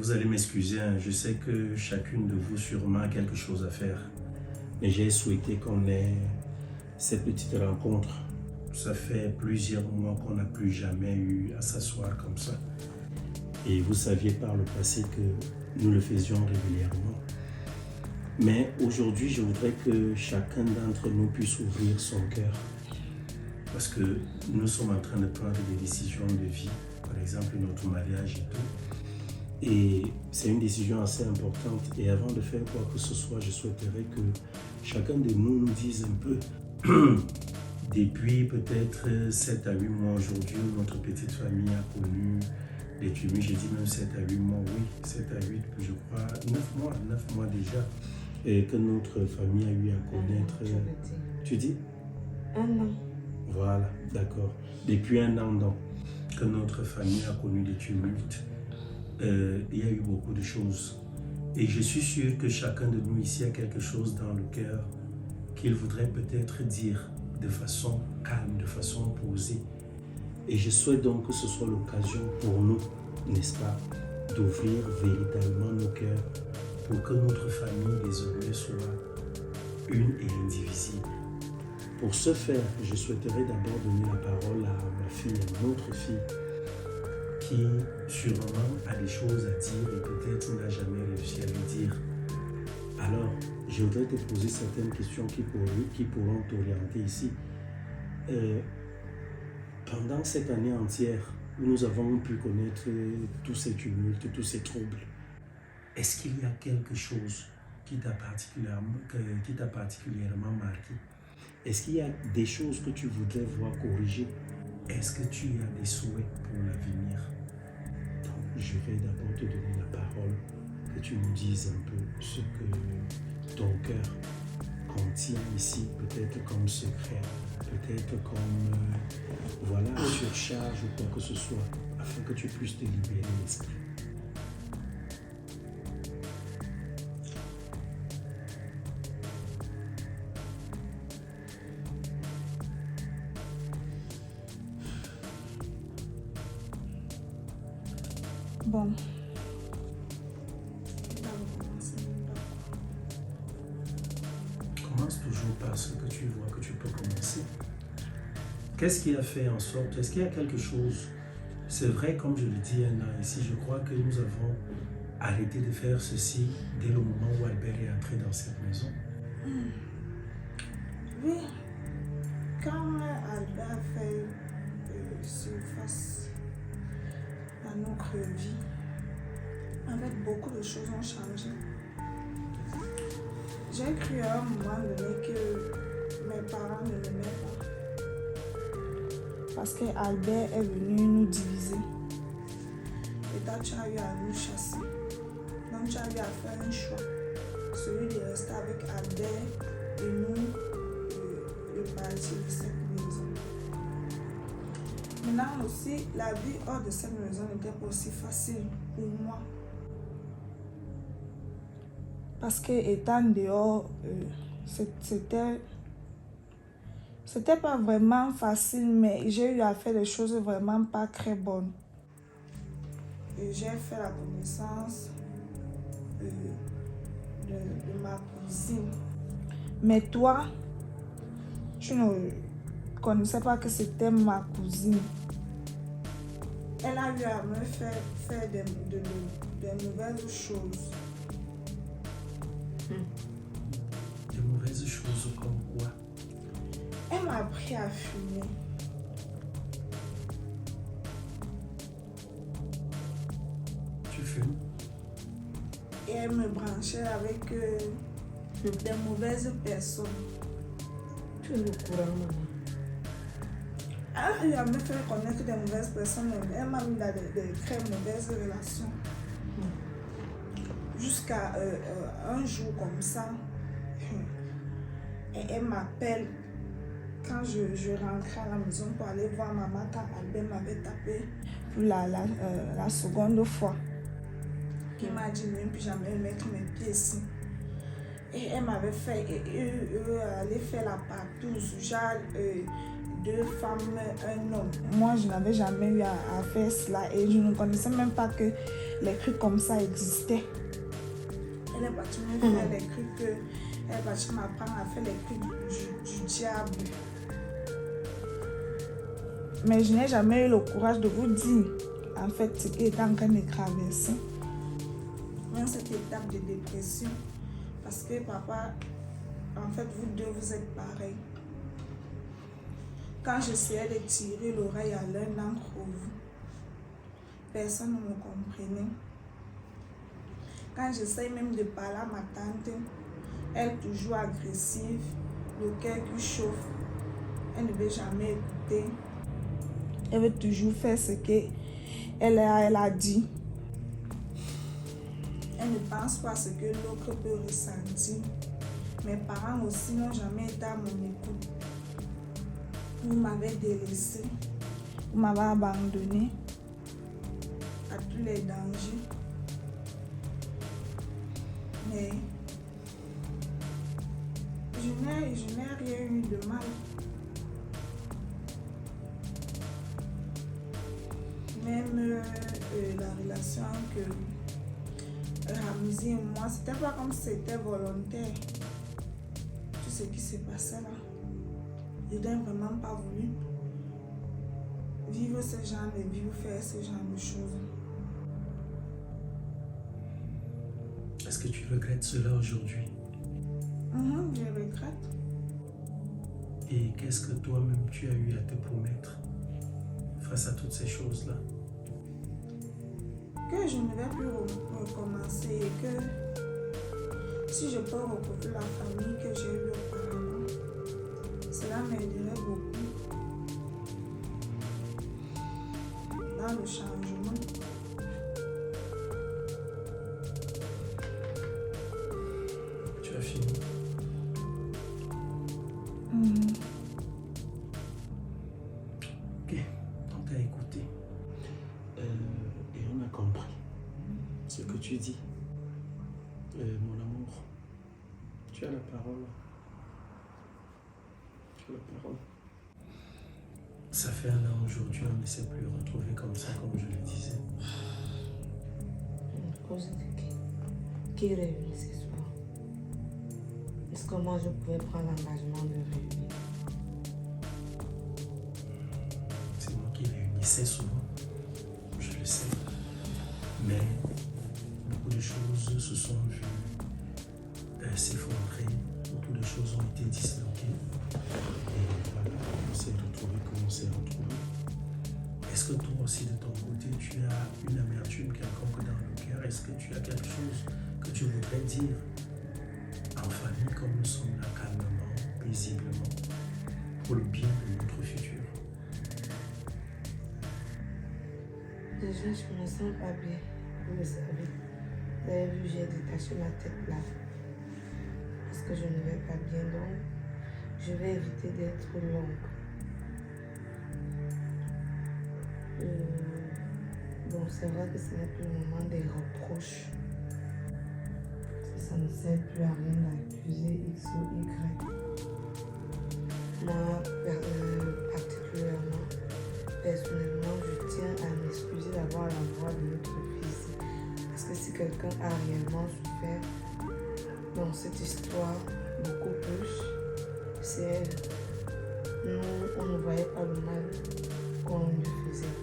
Vous allez m'excuser, hein, je sais que chacune de vous sûrement a quelque chose à faire. Mais j'ai souhaité qu'on ait cette petite rencontre. Ça fait plusieurs mois qu'on n'a plus jamais eu à s'asseoir comme ça. Et vous saviez par le passé que nous le faisions régulièrement. Mais aujourd'hui, je voudrais que chacun d'entre nous puisse ouvrir son cœur. Parce que nous sommes en train de prendre des décisions de vie, par exemple notre mariage et tout. Et c'est une décision assez importante. Et avant de faire quoi que ce soit, je souhaiterais que chacun de nous dise un peu, depuis peut-être 7 à 8 mois aujourd'hui, notre petite famille a connu des tumuls. J'ai dit même 7 à 8 mois, oui, 7 à 8, je crois, 9 mois déjà, et que notre famille a eu à connaître. Tu dis? Un an. Voilà, d'accord. Depuis un an, donc, que notre famille a connu des tumultes. Il y a eu beaucoup de choses. Et je suis sûr que chacun de nous ici a quelque chose dans le cœur qu'il voudrait peut-être dire de façon calme, de façon posée. Et je souhaite donc que ce soit l'occasion pour nous, n'est-ce pas, d'ouvrir véritablement nos cœurs pour que notre famille désormais soit une et indivisible. Pour ce faire, je souhaiterais d'abord donner la parole à ma fille, à notre fille, qui sûrement a des choses à dire et peut-être n'a jamais réussi à les dire. Alors, je voudrais te poser certaines questions qui pourront t'orienter ici. Pendant cette année entière où nous avons pu connaître tous ces tumultes, tous ces troubles, est-ce qu'il y a quelque chose qui t'a particulièrement marqué? Est-ce qu'il y a des choses que tu voudrais voir corriger? Est-ce que tu as des souhaits pour l'avenir? Donc, je vais d'abord te donner la parole, que tu nous dises un peu ce que ton cœur contient ici, peut-être comme secret, peut-être comme surcharge ou quoi que ce soit, afin que tu puisses te libérer l'esprit. Bon. Commence toujours par ce que tu vois que tu peux commencer. Qu'est-ce qui a fait en sorte, est-ce qu'il y a quelque chose? C'est vrai, comme je le dis ici, je crois que nous avons arrêté de faire ceci dès le moment où Albert est entré dans cette maison. Oui, quand Albert fait surface à notre vie, en fait, beaucoup de choses ont changé. J'ai cru à un moment donné que mes parents ne m'aimaient pas. Parce qu'Albert est venu nous diviser. Et toi, tu as eu à nous chasser. Donc, tu as eu à faire un choix. Celui de rester avec Albert et nous, de partir de cette maison. Maintenant aussi, la vie hors de cette maison n'était pas aussi facile pour moi. Parce que étant dehors, c'était pas vraiment facile, mais j'ai eu à faire des choses vraiment pas très bonnes. Et j'ai fait la connaissance de ma cousine. Mais toi, tu ne connaissais pas que c'était ma cousine. Elle a eu à me faire des mauvaises choses. De mauvaises choses comme quoi? Elle m'a appris à fumer. Tu fumes? Et elle me branchait avec des mauvaises personnes. Tu es le courant, maman. Elle a eu à me faire connaître des mauvaises personnes. Elle m'a mis dans des très mauvaises relations. Jusqu'à un jour comme ça, et elle m'appelle quand je rentrais à la maison pour aller voir maman quand Albert m'avait tapé pour la seconde fois. Qui m'a dit même plus jamais mettre mes pieds ici. Et elle m'avait fait, allait faire la partouze, genre 2 femmes, un homme. Moi, je n'avais jamais eu à faire cela et je ne connaissais même pas que les trucs comme ça existaient. Elle est partie me faire les trucs que... Elle est partie m'apprendre à faire les trucs du diable. Mais je n'ai jamais eu le courage de vous dire, en fait, ce qui est en train de traverser. Dans cette étape de dépression. Parce que papa, en fait, vous deux, vous êtes pareils. Quand j'essayais de tirer l'oreille à l'un d'entre vous, personne ne me comprenait. Quand j'essaye même de parler à ma tante, elle toujours agressive, le cœur qui chauffe, elle ne veut jamais écouter. Elle veut toujours faire ce qu'elle a dit. Elle ne pense pas à ce que l'autre peut ressentir. Mes parents aussi n'ont jamais été à mon écoute. Vous m'avez délaissé. Vous m'avez abandonné à tous les dangers. Mais je n'ai rien eu de mal. Même la relation que Ramzi et moi, c'était pas comme si c'était volontaire. Tout ce qui s'est passé là. Je n'ai vraiment pas voulu vivre ce genre de vie ou faire ce genre de choses. Est-ce que tu regrettes cela aujourd'hui? Je regrette. Et qu'est-ce que toi-même tu as eu à te promettre face à toutes ces choses-là? Que je ne vais plus recommencer et que si je peux retrouver la famille que j'ai eue auparavant, cela m'aiderait beaucoup dans le changement. Tu as fini? Ok, on t'a écouté. Et on a compris ce que tu dis. Mon amour, tu as la parole. Tu as la parole. Ça fait 1 an aujourd'hui, on ne s'est plus retrouver comme ça, comme je le disais. Cause de qui réunit ce soir? Est-ce que moi je pouvais prendre l'engagement de réunir? C'est moi qui réunissais souvent, je le sais. Mais beaucoup de choses se sont vues s'effondrer, beaucoup de choses ont été disloquées. Et voilà, on s'est retrouvés comme on s'est retrouvés. Est-ce que toi aussi de ton côté, tu as une amertume quelconque dans le cœur? Est-ce que tu as quelque chose que tu voudrais dire en famille comme nous sommes là calmement, paisiblement, pour le bien de notre futur? Déjà, je me sens pas bien, vous le savez. Vous avez vu, j'ai détaché ma tête là. Parce que je ne vais pas bien, donc je vais éviter d'être longue. Bon, c'est vrai que ce n'est plus le moment des reproches. Parce que ça ne sert plus à rien d'accuser X ou Y. Moi, particulièrement, personnellement, je tiens à m'excuser d'avoir la voix de notre fils. Parce que si quelqu'un a réellement souffert dans cette histoire, beaucoup plus, c'est elle. Nous, on ne voyait pas le mal qu'on lui faisait.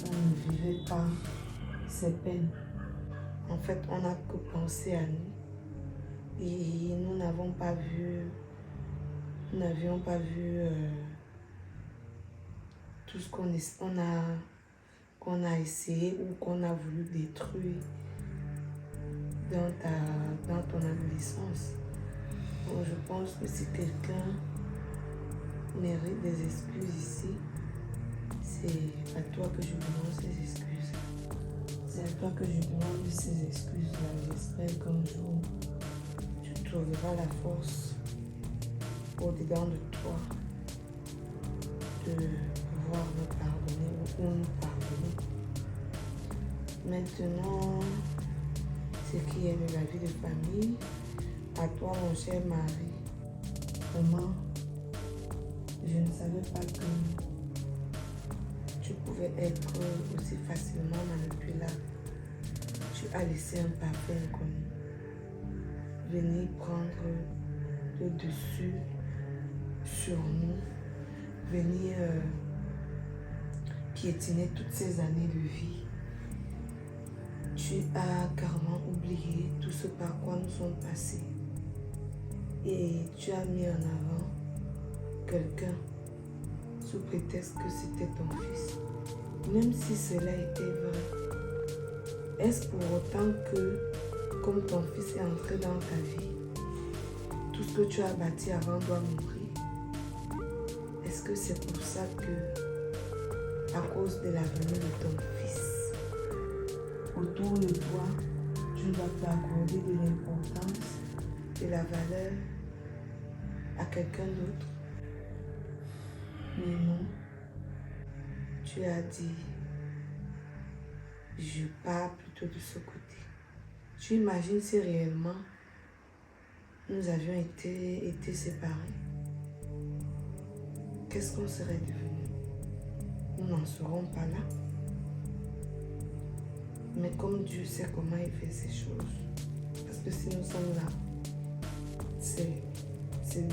On ne vivait pas ses peines. En fait, on n'a que pensé à nous. Et nous n'avions pas vu tout ce qu'on a essayé ou qu'on a voulu détruire dans ton adolescence. Donc, je pense que si quelqu'un mérite des excuses ici, c'est à toi que je demande ces excuses. C'est à toi que je demande ces excuses-là. J'espère qu'un jour, tu trouveras la force au-dedans de toi de pouvoir me pardonner ou nous pardonner. Maintenant, ce qui est de la vie de famille, à toi, mon cher mari, vraiment, je je ne savais pas que tu pouvais être aussi facilement manipulable. Tu as laissé un parfait inconnu venir prendre le dessus sur nous, venir piétiner toutes ces années de vie. Tu as carrément oublié tout ce par quoi nous sommes passés et tu as mis en avant quelqu'un sous prétexte que c'était ton fils. Même si cela était vrai, est-ce pour autant que, comme ton fils est entré dans ta vie, tout ce que tu as bâti avant doit mourir? Est-ce que c'est pour ça que, à cause de l'avenir de ton fils, autour de toi, tu ne vas pas accorder de l'importance, de la valeur à quelqu'un d'autre? Mais non, tu as dit, je pars plutôt de ce côté. Tu imagines si réellement nous avions été séparés? Qu'est-ce qu'on serait devenus? Nous n'en serons pas là. Mais comme Dieu sait comment il fait ces choses, parce que si nous sommes là, c'est Dieu.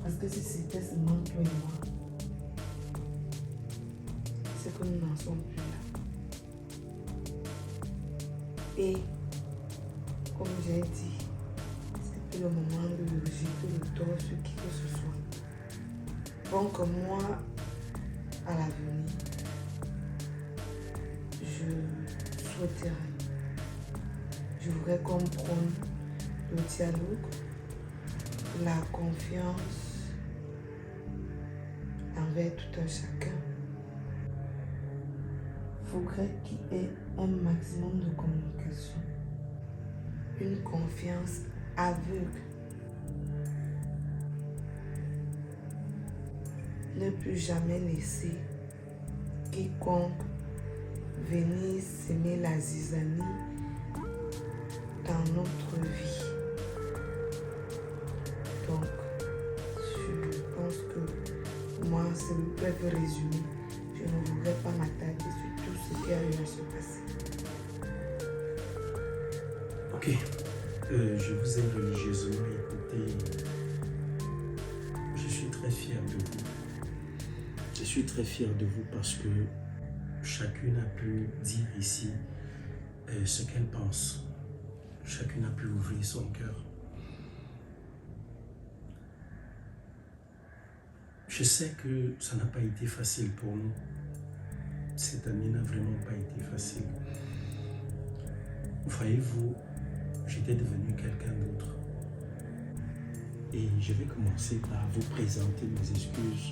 Parce que si c'était seulement toi et moi, c'est que nous n'en sommes plus là. Et, comme j'ai dit, c'est plus le moment de jeter le tort sur qui que ce soit. Donc moi, à l'avenir, je souhaiterais, je voudrais qu'on prenne le dialogue, la confiance envers tout un chacun. Il faudrait qu'il y ait un maximum de communication, une confiance aveugle. Ne plus jamais laisser quiconque venir s'aimer la zizanie dans notre vie. Donc, je pense que moi, c'est le bref résumé. Je ne voudrais pas m'attarder sur tout ce qui a eu à se passer. Ok, je vous ai religieusement écouté. Je suis très fier de vous. Je suis très fier de vous parce que chacune a pu dire ici ce qu'elle pense. Chacune a pu ouvrir son cœur. Je sais que ça n'a pas été facile pour nous. Cette année n'a vraiment pas été facile. Voyez-vous, j'étais devenu quelqu'un d'autre. Et je vais commencer par vous présenter mes excuses.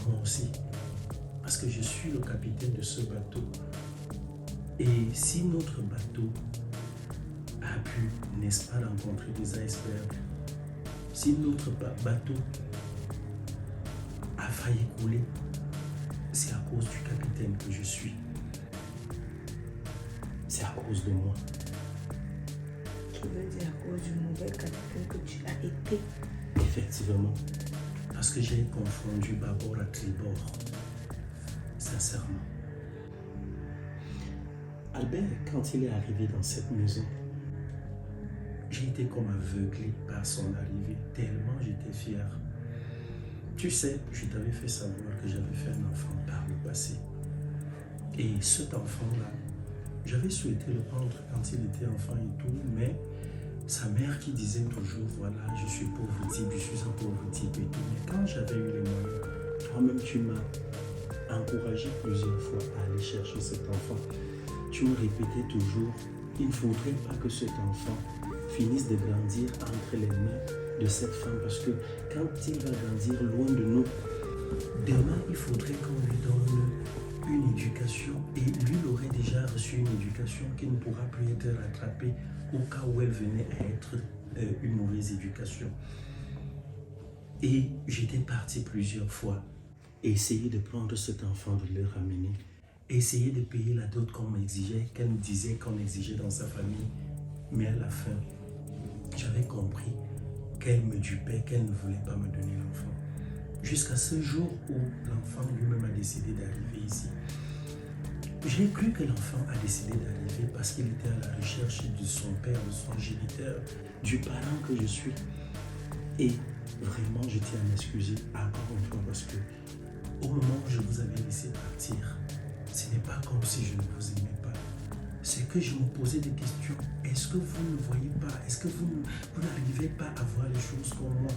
Moi aussi. Parce que je suis le capitaine de ce bateau. Et si notre bateau a pu, n'est-ce pas, rencontrer des icebergs, si notre bateau a failli couler, c'est à cause du capitaine que je suis. C'est à cause de moi. Tu veux dire à cause du mauvais capitaine que tu as été? Effectivement. Parce que j'ai confondu bâbord à tribord. Sincèrement. Albert, quand il est arrivé dans cette maison, j'ai été comme aveuglé par son arrivée, tellement j'étais fier. Tu sais, je t'avais fait savoir que j'avais fait un enfant par le passé. Et cet enfant-là, j'avais souhaité le prendre quand il était enfant et tout, mais sa mère qui disait toujours, voilà, je suis pauvre type, je suis un pauvre type et tout. Mais quand j'avais eu les moyens, toi-même tu m'as encouragé plusieurs fois à aller chercher cet enfant. Tu me répétais toujours, il ne faudrait pas que cet enfant finisse de grandir entre les mains de cette femme, parce que quand il va grandir loin de nous, demain il faudrait qu'on lui donne une éducation, et lui il aurait déjà reçu une éducation qui ne pourra plus être rattrapée au cas où elle venait à être une mauvaise éducation. Et j'étais parti plusieurs fois essayer de prendre cet enfant, de le ramener, essayer de payer la dot qu'on m'exigeait, qu'elle nous disait qu'on exigeait dans sa famille. Mais à la fin, j'avais compris qu'elle me dupait, qu'elle ne voulait pas me donner l'enfant. Jusqu'à ce jour où l'enfant lui-même a décidé d'arriver ici. J'ai cru que l'enfant a décidé d'arriver parce qu'il était à la recherche de son père, de son géniteur, du parent que je suis. Et vraiment, je tiens à m'excuser encore une fois parce que au moment où je vous avais laissé partir, ce n'est pas comme si je ne vous aimais pas. C'est que je me posais des questions. Est-ce que vous ne voyez pas? Est-ce que vous n'arrivez pas à voir les choses comme moi?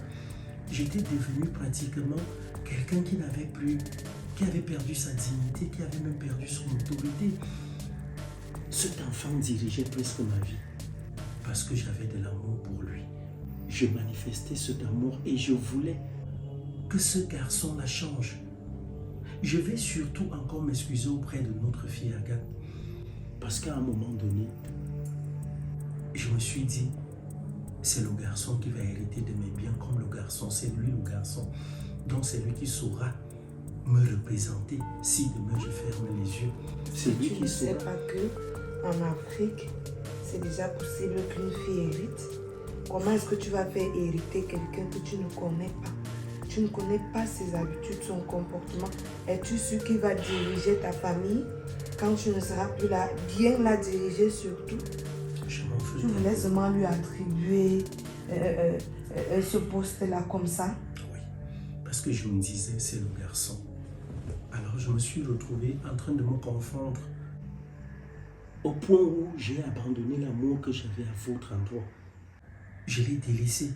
J'étais devenu pratiquement quelqu'un qui n'avait plus, qui avait perdu sa dignité, qui avait même perdu son autorité. Cet enfant dirigeait presque ma vie parce que j'avais de l'amour pour lui. Je manifestais cet amour et je voulais que ce garçon la change. Je vais surtout encore m'excuser auprès de notre fille Agathe parce qu'à un moment donné, je me suis dit, c'est le garçon qui va hériter de mes biens comme le garçon, c'est lui le garçon. Donc c'est lui qui saura me représenter si demain je ferme les yeux. C'est lui Tu qui ne saura. sais pas qu'en Afrique, c'est déjà possible qu'une fille hérite. Comment est-ce que tu vas faire hériter quelqu'un que tu ne connais pas? Tu ne connais pas ses habitudes, son comportement. Es-tu sûr qu'il va diriger ta famille quand tu ne seras plus là, bien la diriger surtout? Je m'en fous. Tu voulais seulement lui attribuer ce poste-là comme ça? Oui, parce que je me disais, c'est le garçon. Alors je me suis retrouvé en train de me confondre au point où j'ai abandonné l'amour que j'avais à votre endroit. Je l'ai délaissé.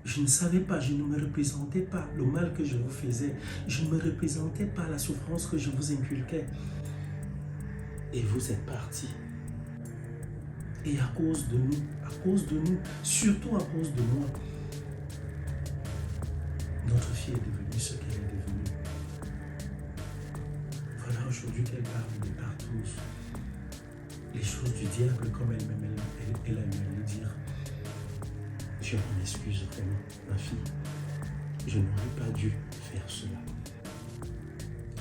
Je ne savais pas, je ne me représentais pas le mal que je vous faisais. Je ne me représentais pas la souffrance que je vous inculquais. Et vous êtes partis. Et à cause de nous, surtout à cause de moi, notre fille est devenue ce qu'elle est devenue. Voilà aujourd'hui qu'elle parle de partout. Les choses du diable, comme elle-même, elle aime le dire. Je m'en excuse vraiment, ma fille. Je n'aurais pas dû faire cela.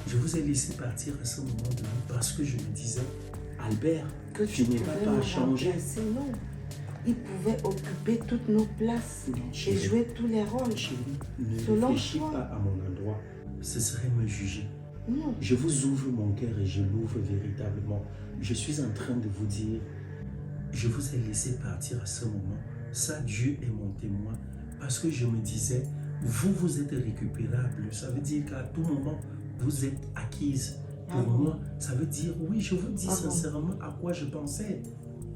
Je vous ai laissé partir à ce moment donné parce que je me disais, Albert, Que tu n'es pas changé. Non, il pouvait occuper toutes nos places Non, et chérie. jouer tous les rôles. Chérie, ne Selon réfléchis toi. pas à mon endroit. Ce serait me juger. Non, Je vous ouvre mon cœur et je l'ouvre véritablement. Je suis en train de vous dire, je vous ai laissé partir à ce moment. Ça, Dieu est mon témoin. Parce que je me disais, vous êtes récupérable. Ça veut dire qu'à tout moment, vous êtes acquise. Pour moi, ça veut dire, oui, je vous dis sincèrement à quoi je pensais.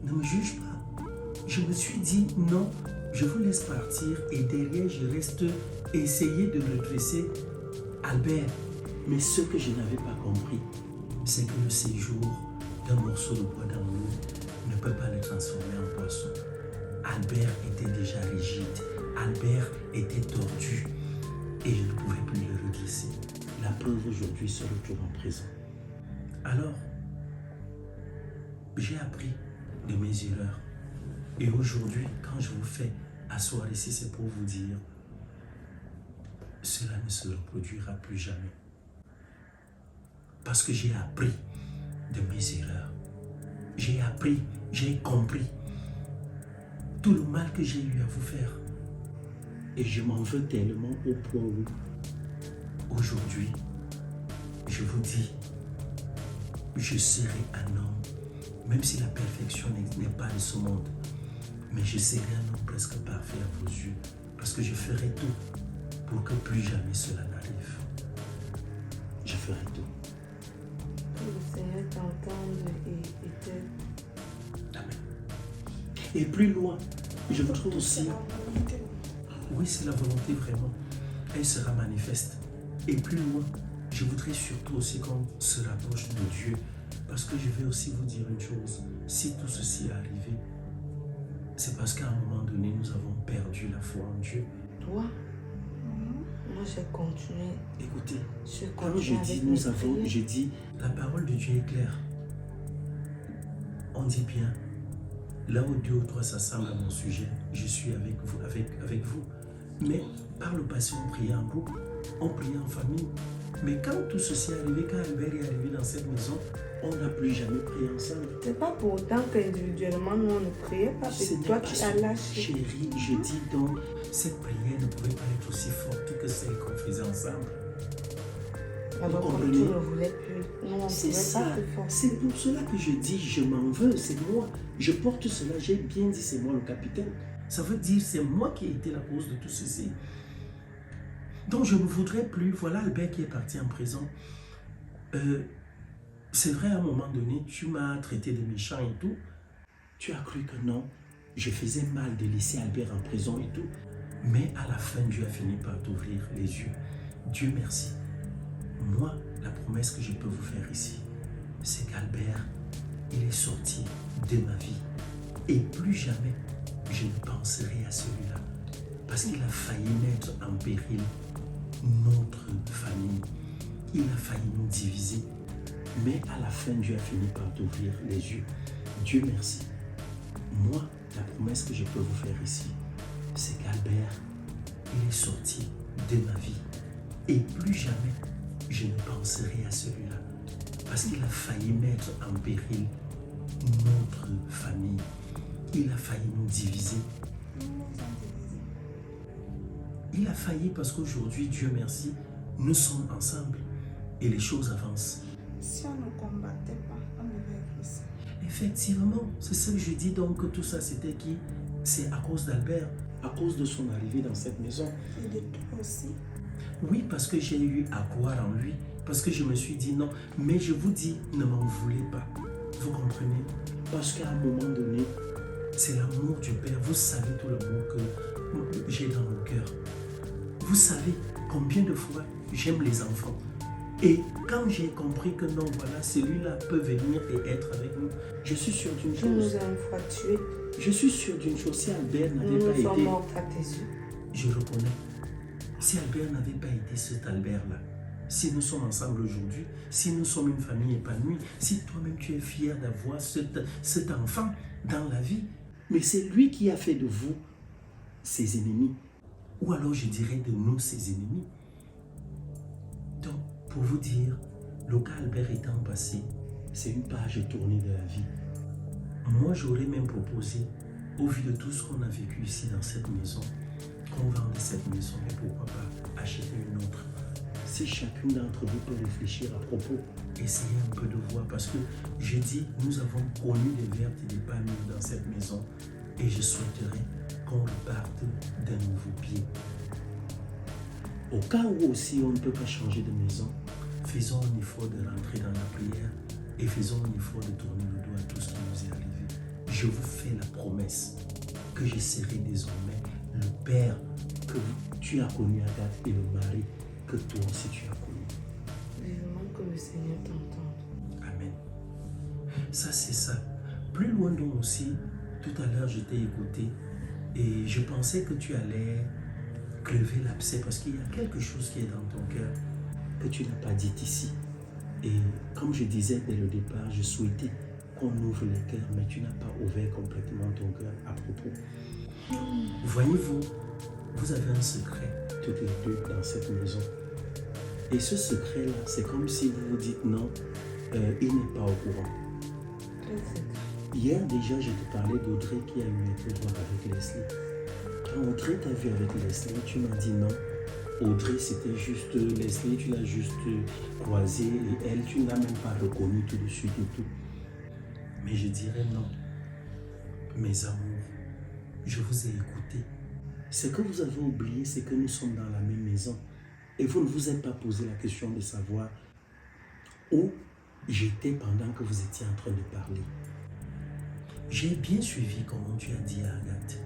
Ne me juge pas. Je me suis dit, non, je vous laisse partir et derrière, je reste essayer de redresser Albert. Mais ce que je n'avais pas compris, c'est que le séjour d'un morceau de bois dans l'eau ne peut pas le transformer en poisson. Albert était déjà rigide. Albert était tordu et je ne pouvais plus le redresser. La preuve aujourd'hui se retrouve en présent. Alors, j'ai appris de mes erreurs. Et aujourd'hui, quand je vous fais asseoir ici, c'est pour vous dire, cela ne se reproduira plus jamais. Parce que j'ai appris de mes erreurs. J'ai appris, j'ai compris tout le mal que j'ai eu à vous faire. Et je m'en veux tellement au point où, aujourd'hui, je vous dis, je serai un homme, même si la perfection n'est pas de ce monde, mais je serai un homme presque parfait à vos yeux, parce que je ferai tout pour que plus jamais cela n'arrive. Je ferai tout. que le Seigneur t'entende et t'aide. Amen. Et plus loin, je vous trouve aussi, oui, c'est la volonté vraiment, elle sera manifeste. Et plus loin, je voudrais surtout aussi qu'on se rapproche de Dieu, parce que je vais aussi vous dire une chose, si tout ceci est arrivé, c'est parce qu'à un moment donné, nous avons perdu la foi en Dieu. Toi, moi j'ai continué. Écoutez, Je quand continue je dis avec nous mes avons, prières. je dis la parole de Dieu est claire. On dit bien, là où 2 ou 3 s'assemblent à mon sujet, je suis avec vous, avec vous. Mais par le passé, on priait en groupe, on priait en famille. Mais quand tout ceci est arrivé, quand Albert est arrivé dans cette maison, on n'a plus jamais prié ensemble. C'est pas pour autant qu'individuellement, nous, on ne priait pas. Et toi, tu as lâché. Chérie, je dis donc, cette prière ne pouvait pas être aussi forte que celle qu'on faisait ensemble. Alors, comme tu ne voulais plus, nous, on ne C'est pouvait ça. pas te forcer. C'est pour cela que je dis, je m'en veux, c'est moi. Je porte cela, j'ai bien dit, c'est moi le capitaine. Ça veut dire, c'est moi qui ai été la cause de tout ceci. Donc, je ne voudrais plus. Voilà Albert qui est parti en prison. C'est vrai, à un moment donné, tu m'as traité de méchant et tout. Tu as cru que non, je faisais mal de laisser Albert en prison et tout. Mais à la fin, Dieu a fini par t'ouvrir les yeux. Dieu merci. Moi, la promesse que je peux vous faire ici, c'est qu'Albert, il est sorti de ma vie. Et plus jamais, je ne penserai à celui-là. Parce qu'il a failli mettre en péril notre famille. Il a failli nous diviser. Mais à la fin, Dieu a fini par t'ouvrir les yeux. Dieu merci. Moi, la promesse que je peux vous faire ici, c'est qu'Albert, il est sorti de ma vie. Et plus jamais, je ne penserai à celui-là. Parce qu'il a failli mettre en péril notre famille. Il a failli nous diviser. Il a failli parce qu'aujourd'hui, Dieu merci, nous sommes ensemble et les choses avancent. Si on ne combattait pas, on devait être ici. Effectivement, c'est ce que je dis donc que tout ça c'était qui? C'est à cause d'Albert, à cause de son arrivée dans cette maison. Et de toi aussi. Oui, parce que j'ai eu à croire en lui, parce que je me suis dit non, mais je vous dis, ne m'en voulez pas. Vous comprenez? Parce qu'à un moment donné, c'est l'amour du Père. Vous savez tout l'amour que j'ai dans mon cœur. Vous savez combien de fois j'aime les enfants. Et quand j'ai compris que non, voilà, celui-là peut venir et être avec nous, je suis sûr d'une Tu chose. nous as une fois tués. Je suis sûr d'une chose, si Albert n'avait Nous pas nous sommes été, morts à tes yeux. je reconnais, si Albert n'avait pas été cet Albert-là, si nous sommes ensemble aujourd'hui, si nous sommes une famille épanouie, si toi-même tu es fier d'avoir cet enfant dans la vie, mais c'est lui qui a fait de vous ses ennemis, ou alors je dirais de nous ses ennemis. Donc, pour vous dire, le cas Albert étant passé, c'est une page tournée de la vie. Moi, j'aurais même proposé, au vu de tout ce qu'on a vécu ici dans cette maison, qu'on vende cette maison et pourquoi pas acheter une autre. Si chacune d'entre vous peut réfléchir à propos, essayez un peu de voir parce que je dis, nous avons connu des vertes et des pas mûres dans cette maison et je souhaiterais qu'on reparte d'un nouveau pied. Au cas où aussi on ne peut pas changer de maison, faisons un effort de rentrer dans la prière et faisons un effort de tourner le dos à tout ce qui nous est arrivé. Je vous fais la promesse que je serai désormais le Père que tu as connu, Agathe, et le mari que toi aussi tu as connu. Vivement que le Seigneur t'entende. Amen. Ça, c'est ça. Plus loin donc aussi, tout à l'heure, je t'ai écouté et je pensais que tu allais crever l'abcès parce qu'il y a quelque chose qui est dans ton cœur que tu n'as pas dit ici. Et comme je disais dès le départ, je souhaitais qu'on ouvre les cœurs, mais tu n'as pas ouvert complètement ton cœur à propos. Voyez-vous, vous avez un secret, toutes les deux, dans cette maison. Et ce secret-là, c'est comme si vous vous dites non, il n'est pas au courant. Quel secret? Hier déjà, je te parlais d'Audrey qui a eu été voir avec Leslie. Quand Audrey t'a vu avec Leslie, tu m'as dit non. Audrey, c'était juste Leslie, tu l'as juste croisée et elle, tu n'as même pas reconnu tout de suite et tout. Mais je dirais non. Mes amours, je vous ai écouté. Ce que vous avez oublié, c'est que nous sommes dans la même maison. Et vous ne vous êtes pas posé la question de savoir où j'étais pendant que vous étiez en train de parler. J'ai bien suivi comment tu as dit à Agathe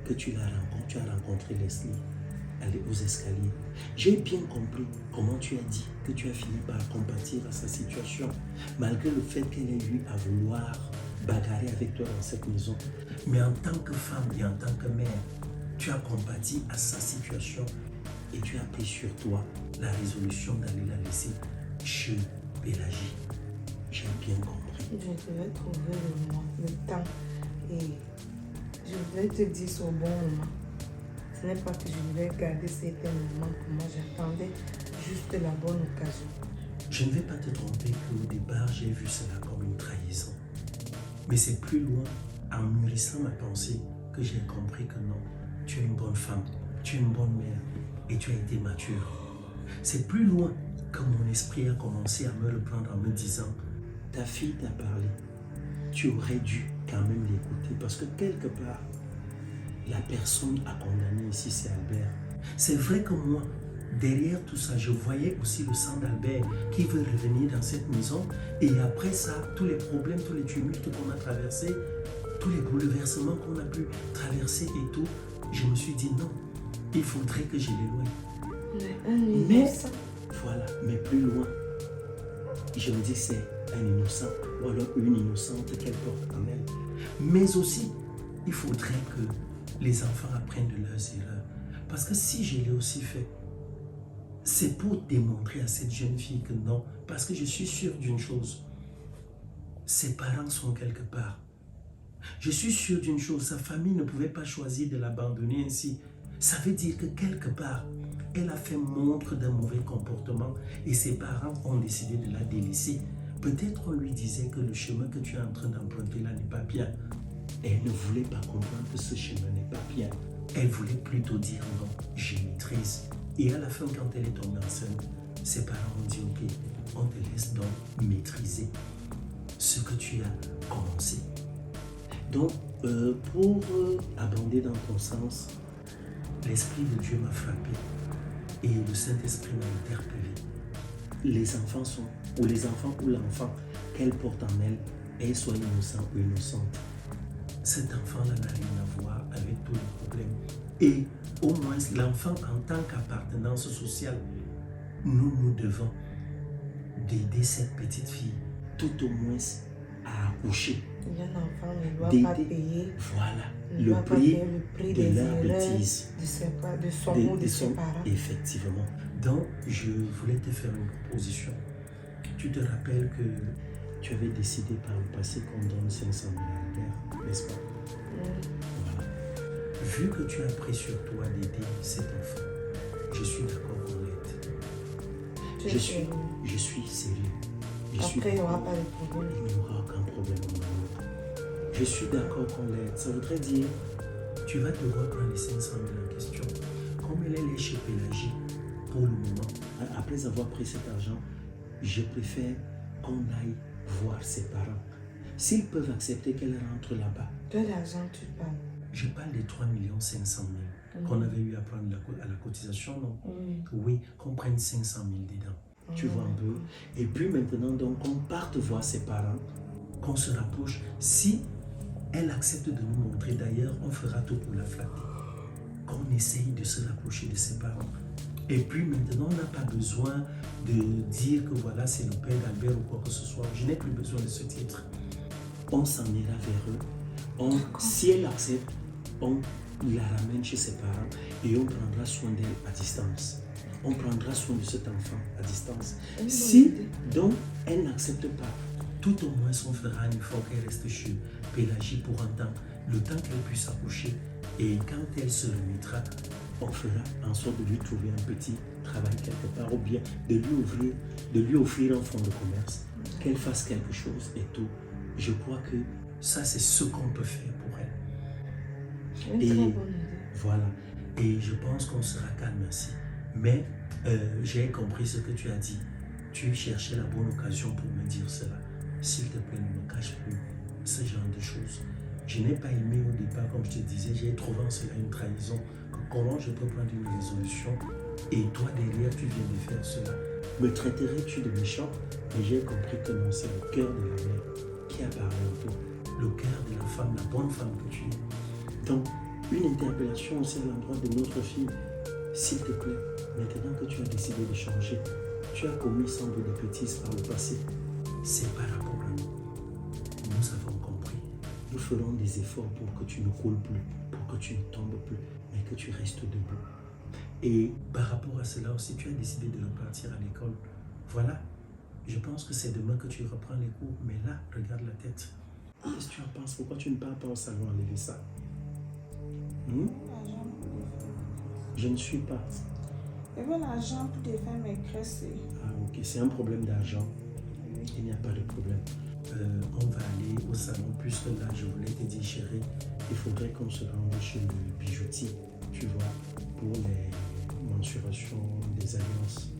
que tu as rencontré Leslie aux escaliers. J'ai bien compris comment tu as dit que tu as fini par compatir à sa situation, malgré le fait qu'elle ait eu à vouloir bagarrer avec toi dans cette maison. Mais en tant que femme et en tant que mère, tu as compati à sa situation et tu as pris sur toi la résolution d'aller la laisser chez Pélagie. J'ai bien compris. Je devais trouver le temps et je vais te dire au bon moment. Ce n'est pas que je devais garder certains moments que moi j'attendais. juste la bonne occasion. Je ne vais pas te tromper qu'au départ, j'ai vu cela comme une trahison. Mais c'est plus loin, en mûrissant ma pensée, que j'ai compris que non, tu es une bonne femme, tu es une bonne mère et tu as été mature. C'est plus loin que mon esprit a commencé à me le prendre en me disant, ta fille t'a parlé, tu aurais dû quand même l'écouter parce que quelque part, la personne à condamner ici, c'est Albert. C'est vrai que moi, derrière tout ça, je voyais aussi le sang d'Albert qui veut revenir dans cette maison. Et après ça, tous les problèmes, tous les tumultes qu'on a traversés, tous les bouleversements qu'on a pu traverser et tout, je me suis dit non, il faudrait que je l'éloigne. Mais voilà, mais plus loin, je me dis c'est un innocent ou alors une innocente qu'elle porte en elle. Mais aussi, il faudrait que les enfants apprennent de leurs erreurs. Parce que si je l'ai aussi fait, c'est pour démontrer à cette jeune fille que non, parce que je suis sûr d'une chose, ses parents sont quelque part. Je suis sûr d'une chose, sa famille ne pouvait pas choisir de l'abandonner ainsi. Ça veut dire que quelque part, elle a fait montre d'un mauvais comportement et ses parents ont décidé de la délaisser. Peut-être on lui disait que le chemin que tu es en train d'emprunter là n'est pas bien. Elle ne voulait pas comprendre que ce chemin n'est pas bien. Elle voulait plutôt dire non, je maîtrise. Et à la fin, quand elle est tombée enceinte, ses parents ont dit ok, on te laisse donc maîtriser ce que tu as commencé. Donc, pour abonder dans ton sens, l'Esprit de Dieu m'a frappé et le Saint-Esprit m'a interpellé. Les enfants sont, ou les enfants ou l'enfant qu'elle porte en elle, elle soit innocent ou innocente. Cet enfant-là n'a rien à voir avec tous les problèmes. Et au moins, l'enfant en tant qu'appartenance sociale, nous devons d'aider cette petite fille, tout au moins à accoucher. Un enfant ne doit pas payer, voilà, le prix de leur bêtise, de son ou de ses parents. Effectivement. Donc, je voulais te faire une proposition. Tu te rappelles que tu avais décidé par le passé qu'on donne 500 000 à Albert, n'est-ce pas? Voilà. Vu que tu as pris sur toi d'aider cet enfant, je suis d'accord qu'on l'aide. Je suis sérieux. Après, il n'y aura pas de problème. Il n'y aura aucun problème. Je suis d'accord qu'on l'aide. Ça voudrait dire, tu vas devoir prendre les 500 000 en question. Comme elle est chez Pélagie, pour le moment, après avoir pris cet argent, je préfère qu'on aille voir ses parents. S'ils peuvent accepter qu'elle rentre là-bas. Quel argent tu parles? Je parle des 3 500 000 qu'on avait eu à prendre à la cotisation, non? Oui, qu'on prenne 500 000 dedans. Tu vois un peu. Et puis maintenant, donc, qu'on parte voir ses parents, qu'on se rapproche. Si elle accepte de nous montrer, d'ailleurs, on fera tout pour la flatter. Qu'on essaye de se rapprocher de ses parents. Et puis maintenant, on n'a pas besoin de dire que voilà, c'est le père d'Albert ou quoi que ce soit. Je n'ai plus besoin de ce titre. On s'en ira vers eux. Si elle accepte, on la ramène chez ses parents et on prendra soin d'elle à distance. On prendra soin de cet enfant à distance. Si donc elle n'accepte pas, tout au moins on fera un effort qu'elle reste chez Pélagie pour un temps, le temps qu'elle puisse accoucher. Et quand elle se remettra, on fera en sorte de lui trouver un petit travail quelque part ou bien de lui offrir un fonds de commerce, qu'elle fasse quelque chose et tout. Je crois que ça c'est ce qu'on peut faire pour elle. Une très bonne idée. Voilà. Et je pense qu'on sera calme ainsi. Mais j'ai compris ce que tu as dit. Tu cherchais la bonne occasion pour me dire cela. S'il te plaît, ne me cache plus ce genre de choses. Je n'ai pas aimé au départ, comme je te disais, j'ai trouvé en cela une trahison. Comment je peux prendre une résolution et toi derrière tu viens de faire cela? Me traiterais-tu de méchant? Et j'ai compris que non, c'est le cœur de la mère qui a parlé en toi. Le cœur de la femme, la bonne femme que tu es. Donc, une interpellation aussi à l'endroit de notre fille. S'il te plaît, maintenant que tu as décidé de changer, tu as commis sans doute des bêtises par le passé. C'est par rapport à nous. Nous avons compris. Nous ferons des efforts pour que tu ne roules plus, pour que tu ne tombes plus, mais que tu restes debout. Et par rapport à cela aussi, tu as décidé de repartir à l'école. Voilà. Je pense que c'est demain que tu reprends les cours. Mais là, regarde la tête. Qu'est-ce que tu en penses? Pourquoi tu ne pars pas au salon enlever ça? Je ne suis pas. Je veux l'argent pour défaire mes graisses. Ah, ok, c'est un problème d'argent. Il n'y a pas de problème. On va aller au salon, puisque là, je voulais te dire, chérie, il faudrait qu'on se rende chez le bijoutier, tu vois, pour les mensurations des alliances.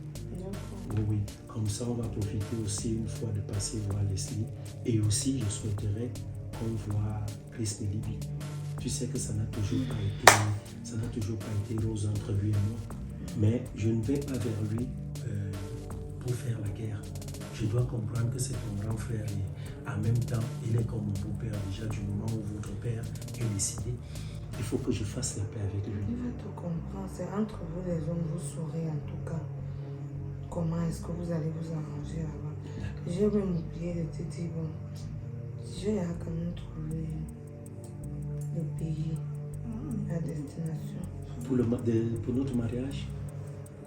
Oui, oui. Comme ça, on va profiter aussi une fois de passer voir Leslie. Et aussi, je souhaiterais qu'on voit Chris Melibi. Tu sais que ça n'a toujours pas été rose entre lui et moi. Mais je ne vais pas vers lui pour faire la guerre. Je dois comprendre que c'est ton grand frère et en même temps, il est comme mon beau-père déjà du moment où votre père est décédé. Il faut que je fasse la paix avec lui. Il va te comprendre. C'est entre vous les hommes, vous saurez en tout cas comment est-ce que vous allez vous arranger là-bas. J'ai même oublié de te dire, bon, je vais quand même trouver le pays, la destination. Pour notre mariage,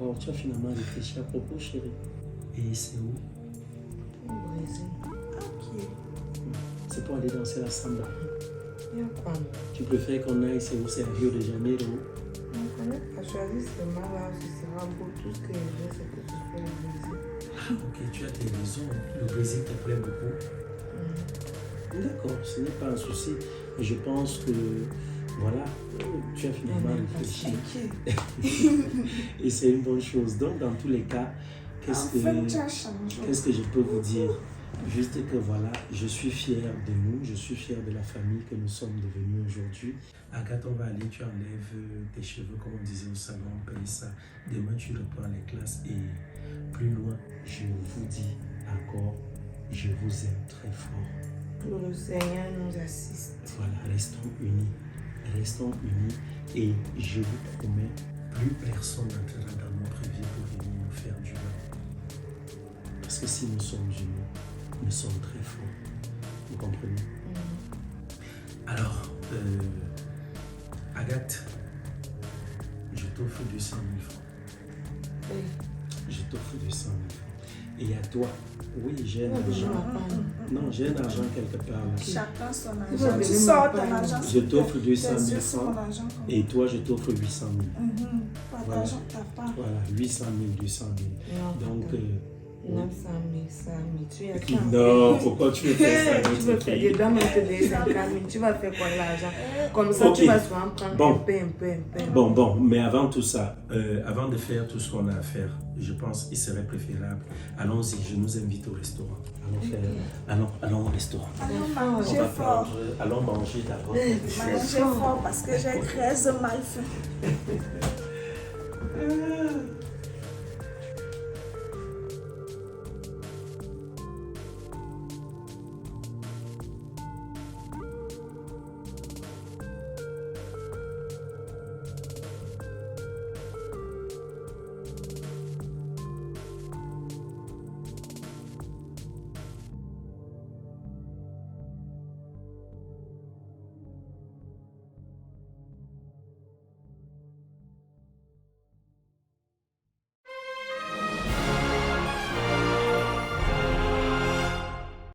oh, tu as finalement réfléchi à propos, chérie. Et c'est où? Au Brésil. Ok. C'est pour aller danser la samba. Il y a quoi? Tu préfères qu'on aille, c'est où? C'est à Rio de Janeiro? On ne connaît pas choisir seulement là où ce sera beau. Tout ce que je veux, c'est que ce soit le Brésil. Ok, tu as tes raisons. Le Brésil te plaît beaucoup. D'accord, ce n'est pas un souci. Et je pense que, voilà, tu as finalement réfléchi. Et c'est une bonne chose. Donc, dans tous les cas, qu'est-ce que je peux vous dire? Juste que voilà, je suis fier de nous, je suis fier de la famille que nous sommes devenus aujourd'hui. Agathe, on va aller, tu enlèves tes cheveux, comme on disait au salon, on paye ça. Demain, tu reprends les classes et plus loin, je vous dis encore, je vous aime très fort. Que le Seigneur nous assiste. Voilà, restons unis. Restons unis et je vous promets, plus personne n'entrera dans notre vie pour venir nous faire du mal. Parce que si nous sommes unis, nous sommes très forts. Vous comprenez? Alors, Agathe, je t'offre 200 000 francs. Oui. Je t'offre 200 000 francs. Et à toi, oui, j'ai un Je argent. m'appelle. Non, j'ai un argent quelque part là. Chacun son Tu argent. vas Tu venir sors m'appeler. ton argent. Je t'offre 200 Tes 000 yeux sur francs. mon argent. Et toi, je t'offre 800 000. Partageons ta part. Voilà, 800 000, 200 000. Non, Donc, attends. 900 000, 100 000. Tu as ça. non, pourquoi tu veux faire ça? Tu veux faire, je dois même te donner 50 000. Tu vas faire quoi de l'argent? Comme ça, Ok. tu vas souvent prendre Bon. un peu. Bon, mais avant tout ça, avant de faire tout ce qu'on a à faire, je pense qu'il serait préférable. Allons-y, je nous invite au restaurant. Allons au restaurant. Allons On manger va fort. allons manger d'abord. Manger fort parce que j'ai très mal faim.